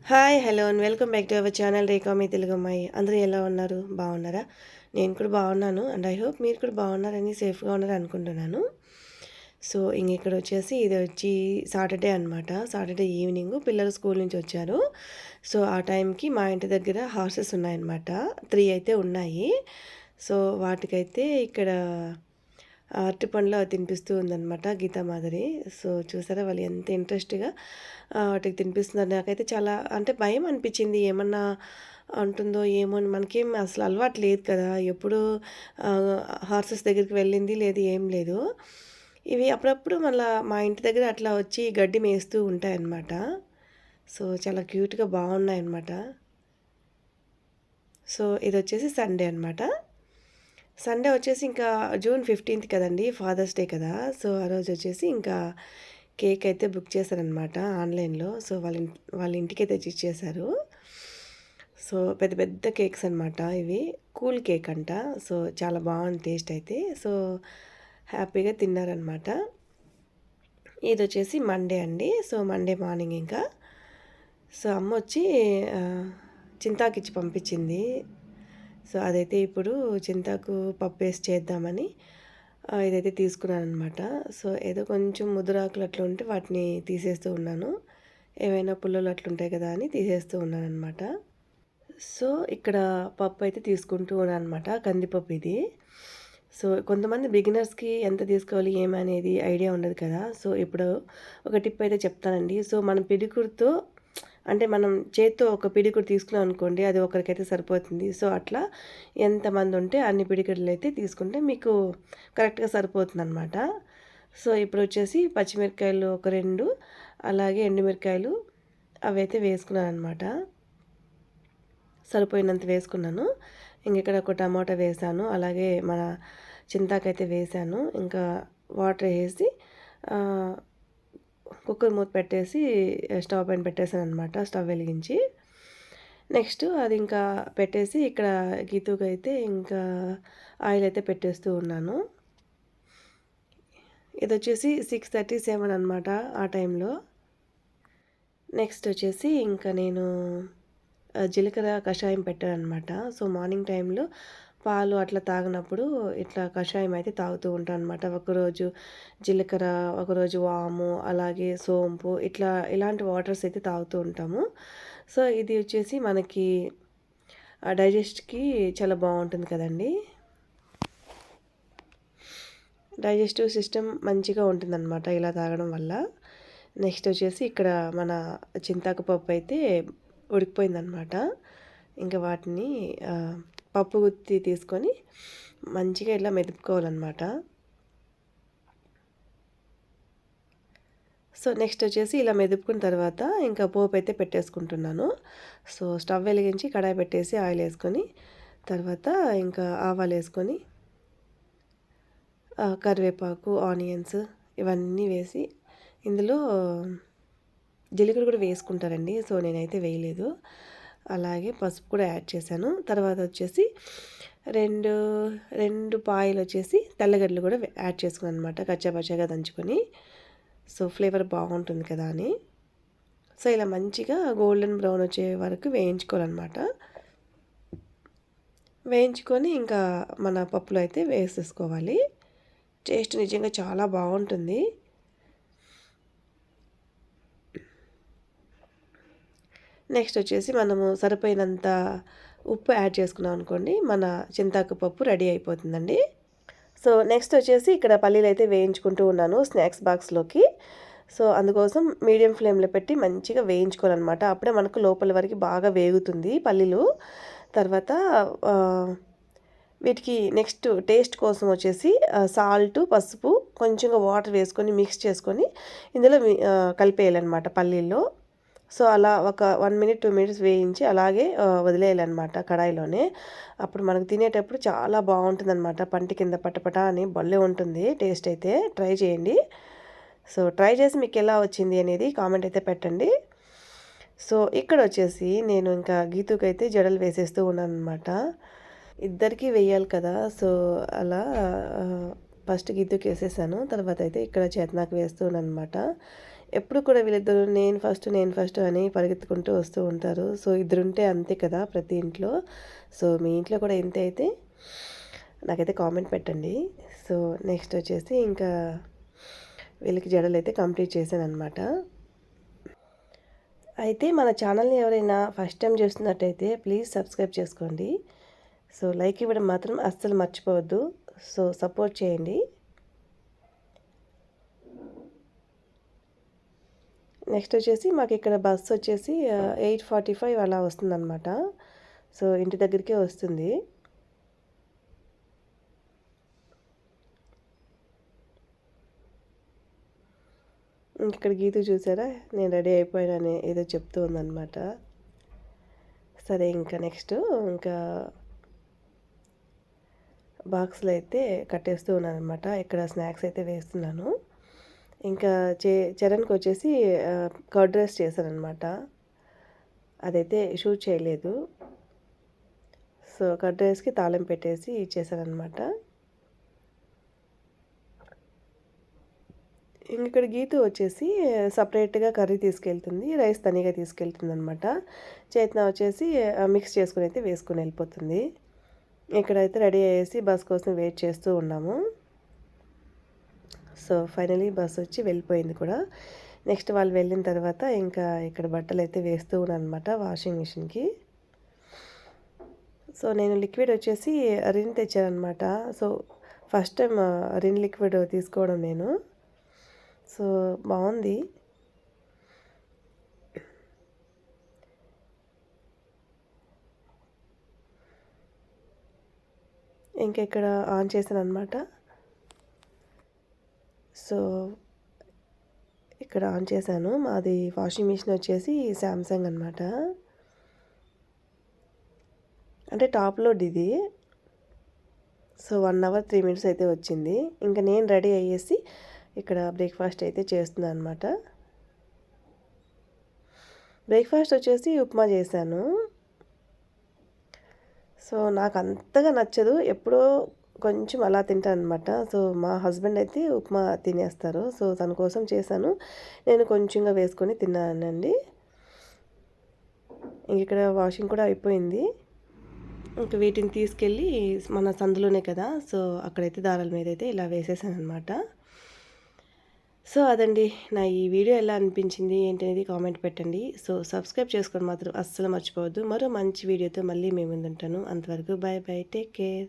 Hi hello and welcome back to our channel Rekha మీ తెలుగు అమ్మాయి. అందరూ ఎలా ఉన్నారు? బాగున్నారా? నేను కూడా బాగున్నాను అండ్ ఐ హోప్ మీరు కూడా బాగున్నారని సేఫ్గా ఉన్నారని అనుకుంటున్నాను. సో ఇక్కడ వచ్చేసి ఇది వచ్చి సాటర్డే అనమాట. సాటర్డే ఈవినింగ్ పిల్లలు స్కూల్ నుంచి వచ్చారు. సో ఆ టైంకి మా ఇంటి దగ్గర హార్సెస్ ఉన్నాయన్నమాట. 3 అయితే ఉన్నాయి. సో వాటికైతే ఇక్కడ అరటిపండ్లు తినిపిస్తూ ఉందనమాట గీతామాధురి. సో చూసారా వాళ్ళు ఎంత ఇంట్రెస్ట్‌గా వాటికి తినిపిస్తున్నారు. నాకైతే చాలా అంటే భయం అనిపించింది. ఏమన్నా అంటుందో ఏమో అని. మనకేం అసలు అలవాటు లేదు కదా! ఎప్పుడు హార్సెస్ దగ్గరికి వెళ్ళింది లేదు, ఏం లేదు. ఇవి అప్పుడప్పుడు మళ్ళా మా ఇంటి దగ్గర అట్లా వచ్చి గడ్డి మేస్తూ ఉంటాయన్నమాట. సో చాలా క్యూట్‌గా బాగున్నాయన్నమాట. సో ఇదొచ్చేసి సండే అనమాట. సండే వచ్చేసి ఇంకా జూన్ 15థ్ కదండీ! ఫాదర్స్ డే కదా! సో ఆ రోజు వచ్చేసి ఇంకా కేక్ అయితే బుక్ చేశారనమాట ఆన్‌లైన్‌లో. సో వాళ్ళ ఇంటికే తెచ్చిచ్చేశారు. సో పెద్ద పెద్ద కేక్స్ అనమాట ఇవి. కూల్ కేక్ అంట. సో చాలా బాగుంది టేస్ట్ అయితే. సో హ్యాపీగా తిన్నారనమాట. ఇదొచ్చేసి మండే అండి. సో మండే మార్నింగ్ ఇంకా. సో అమ్మొచ్చి చింతాకిచ్చి పంపించింది. సో అదైతే ఇప్పుడు చింతాకు పప్పేసి చేద్దామని ఇదైతే తీసుకున్నాననమాట. సో ఏదో కొంచెం ముదురాకులు అట్లా ఉంటే వాటిని తీసేస్తూ ఉన్నాను. ఏవైనా పుల్లలు అట్లుంటాయి కదా అని తీసేస్తూ ఉన్నాననమాట. సో ఇక్కడ పప్పు అయితే తీసుకుంటూ ఉన్నాననమాట. కందిపప్పు ఇది. సో కొంతమంది బిగినర్స్‌కి ఎంత తీసుకోవాలి ఏమనేది ఐడియా ఉండదు కదా! సో ఇప్పుడు ఒక టిప్ అయితే చెప్తానండి. సో మనం పిడికుడుతో అంటే మనం చేత్తో ఒక పిడికుడు తీసుకున్నాం అనుకోండి, అది ఒకరికైతే సరిపోతుంది. సో అట్లా ఎంతమంది ఉంటే అన్ని పిడికిడులైతే తీసుకుంటే మీకు కరెక్ట్‌గా సరిపోతుందనమాట. సో ఇప్పుడొచ్చేసి పచ్చిమిరపకాయలు ఒక 2 అలాగే ఎండుమిరకాయలు అవైతే వేసుకున్నాననమాట. సరిపోయినంత వేసుకున్నాను. ఇక్కడ ఒక టమాటా వేసాను. అలాగే మన చింతాకైతే వేసాను. ఇంకా వాటర్ ఏసి కుక్కర్ మూత పెట్టేసి స్టవ్ పైన పెట్టేసాననమాట. స్టవ్ వెలిగించి. నెక్స్ట్ అది ఇంకా పెట్టేసి ఇక్కడ గీతూకైతే ఇంకా ఆయిల్ అయితే పెట్టేస్తూ ఉన్నాను. ఇదొచ్చేసి 6:30, 7 అనమాట ఆ టైంలో. నెక్స్ట్ వచ్చేసి ఇంకా నేను జీలకర్ర కషాయం పెట్టాననమాట. సో మార్నింగ్ టైంలో పాలు అట్లా తాగినప్పుడు ఇట్లా కషాయం అయితే తాగుతూ ఉంటాను అనమాట. ఒకరోజు జీలకర్ర, ఒకరోజు వాము, అలాగే సోంపు ఇలాంటి వాటర్స్ అయితే తాగుతూ ఉంటాము. సో ఇది వచ్చేసి మనకి డైజెస్ట్‌కి చాలా బాగుంటుంది కదండీ! డైజెస్టివ్ సిస్టమ్ మంచిగా ఉంటుందన్నమాట ఇలా తాగడం వల్ల. నెక్స్ట్ వచ్చేసి ఇక్కడ మన చింతాకు పప్పు అయితే ఉడికిపోయిందనమాట. ఇంకా వాటిని పప్పు గుత్తి తీసుకొని మంచిగా ఇలా మెదుపుకోవాలన్నమాట. సో నెక్స్ట్ వచ్చేసి ఇలా మెదుపుకున్న తర్వాత ఇంకా పోపు అయితే పెట్టేసుకుంటున్నాను. సో స్టవ్ వెలిగించి కడాయి పెట్టేసి ఆయిల్ వేసుకొని తర్వాత ఇంకా ఆవాలు వేసుకొని కరివేపాకు, ఆనియన్స్ ఇవన్నీ వేసి ఇందులో జీలకర్ర కూడా వేసుకుంటారండి. సో నేనైతే వేయలేదు. అలాగే పసుపు కూడా యాడ్ చేశాను. తర్వాత వచ్చేసి 2 పాయలు వచ్చేసి తెల్లగడ్డలు కూడా యాడ్ చేసుకున్నాను అనమాట. కచ్చాపచ్చాగా దంచుకొని. సో ఫ్లేవర్ బాగుంటుంది కదా అని. సో ఇలా మంచిగా గోల్డెన్ బ్రౌన్ వచ్చే వరకు వేయించుకోవాలన్నమాట. వేయించుకొని ఇంకా మన పప్పులో అయితే వేసేసుకోవాలి. టేస్ట్ నిజంగా చాలా బాగుంటుంది. నెక్స్ట్ వచ్చేసి మనము సరిపోయినంత ఉప్పు యాడ్ చేసుకున్నాం అనుకోండి, మన చింతాకు పప్పు రెడీ అయిపోతుందండి. సో నెక్స్ట్ వచ్చేసి ఇక్కడ పల్లీలు అయితే వేయించుకుంటూ ఉన్నాను స్నాక్స్ బాక్స్లోకి. సో అందుకోసం మీడియం ఫ్లేమ్లో పెట్టి మంచిగా వేయించుకోవాలన్నమాట. అప్పుడే మనకు లోపల వరకు బాగా వేగుతుంది పల్లీలు. తర్వాత వీటికి నెక్స్ట్ టేస్ట్ కోసం వచ్చేసి సాల్ట్, పసుపు, కొంచెంగా వాటర్ వేసుకొని మిక్స్ చేసుకొని ఇందులో కలిపేయాలన్నమాట పల్లీల్లో. సో అలా ఒక 1 మినిట్ 2 మినిట్స్ వేయించి అలాగే వదిలేయాలన్నమాట కడాయిలోనే. అప్పుడు మనకు తినేటప్పుడు చాలా బాగుంటుందన్నమాట. పంటి కింద పటపట అని భలే ఉంటుంది టేస్ట్ అయితే. ట్రై చేయండి. సో ట్రై చేసి మీకు ఎలా వచ్చింది అనేది కామెంట్ అయితే పెట్టండి. సో ఇక్కడ వచ్చేసి నేను ఇంకా గీతుకైతే జడలు వేసేస్తూ ఉన్నానన్నమాట. ఇద్దరికీ వేయాలి కదా! సో అలా ఫస్ట్ గీతుకి వేసేసాను. తర్వాత అయితే ఇక్కడ చేతనాకు వేస్తూ ఉన్నానన్నమాట. ఎప్పుడు కూడా వీళ్ళిద్దరూ నేను ఫస్ట్ అని పరిగెత్తుకుంటూ వస్తూ ఉంటారు. సో, ఇద్దరుంటే అంతే కదా ప్రతి ఇంట్లో. సో, మీ ఇంట్లో కూడా ఇంతే అయితే నాకైతే కామెంట్ పెట్టండి. సో, నెక్స్ట్ వచ్చేసి ఇంకా వీళ్ళకి జడలైతే కంప్లీట్ చేశాననమాట. అయితే మన ఛానల్‌ని ఎవరైనా ఫస్ట్ టైం చూస్తున్నట్టయితే ప్లీజ్ సబ్స్క్రైబ్ చేసుకోండి. సో, లైక్ ఇవ్వడం మాత్రం అస్సలు మర్చిపోవద్దు. సో, సపోర్ట్ చేయండి. నెక్స్ట్ వచ్చేసి మాకిక్కడ బస్ వచ్చేసి 8:45 అలా వస్తుందనమాట. సో, ఇంటి దగ్గరికే వస్తుంది. ఇంకిక్కడ గీతు చూసారా? నేను రెడీ అయిపోయానని ఏదో చెప్తూ ఉందనమాట. సరే ఇంకా నెక్స్ట్ ఇంకా బాక్స్‌లో అయితే కట్టేస్తూ ఉన్నాననమాట. ఇక్కడ స్నాక్స్ అయితే వేస్తున్నాను. ఇంకా చరణ్‌కొచ్చేసి కర్డ్ రైస్ చేశాననమాట. అదైతే షూట్ చేయలేదు. సో, కర్డ్ రైస్‌కి తాలింపు పెట్టేసి ఇచ్చేసాననమాట. ఇంకిక్కడ గీతు వచ్చేసి సపరేట్‌గా కర్రీ తీసుకెళ్తుంది. రైస్ తనీగా తీసుకెళ్తుందనమాట. చేతన వచ్చేసి మిక్స్ చేసుకొని అయితే వేసుకొని వెళ్ళిపోతుంది. ఇక్కడైతే రెడీ అయ్యేసి బస్ కోసం వెయిట్ చేస్తూ ఉన్నాము. సో, ఫైనలీ బస్ వచ్చి వెళ్ళిపోయింది కూడా. నెక్స్ట్ వాళ్ళు వెళ్ళిన తర్వాత ఇంకా ఇక్కడ బట్టలైతే వేస్తూ ఉన్నాననమాట వాషింగ్ మిషన్‌కి. సో, నేను లిక్విడ్ వచ్చేసి రిన్ తెచ్చాననమాట. So, first time Rin liquid తీసుకోవడం నేను. సో, బావుంది. ఇంక ఇక్కడ ఆన్ చేశాననమాట. సో, ఇక్కడ ఆన్ చేశాను. మాది వాషింగ్ మిషన్ వచ్చేసి శాంసంగ్ అనమాట. అంటే టాప్ లోడ్ ఇది. సో, 1 అవర్ 3 మినిట్స్ అయితే వచ్చింది. ఇంక నేను రెడీ అయ్యేసి ఇక్కడ బ్రేక్‌ఫాస్ట్ అయితే చేస్తున్నాననమాట. బ్రేక్‌ఫాస్ట్ వచ్చేసి ఉప్మా చేశాను. సో, నాకంతగా నచ్చదు. ఎప్పుడో కొంచెం అలా తింటాననమాట. సో, మా హస్బెండ్ అయితే ఉప్మా తినేస్తారు. సో, తన కోసం చేశాను. నేను కొంచెంగా వేసుకొని తిన్నానండి. ఇంకిక్కడ వాషింగ్ కూడా అయిపోయింది. ఇంక వీటిని తీసుకెళ్ళి మన సందులోనే కదా! సో, అక్కడైతే దారాల మీదైతే ఇలా వేసేసాననమాట. సో, అదండి. నా ఈ వీడియో ఎలా అనిపించింది ఏంటనేది కామెంట్ పెట్టండి. సో, సబ్స్క్రైబ్ చేసుకోవడం మాత్రం అస్సలు మర్చిపోవద్దు. మరో మంచి వీడియోతో మళ్ళీ మీ ముందుంటాను. అంతవరకు బాయ్ బాయ్. Take care.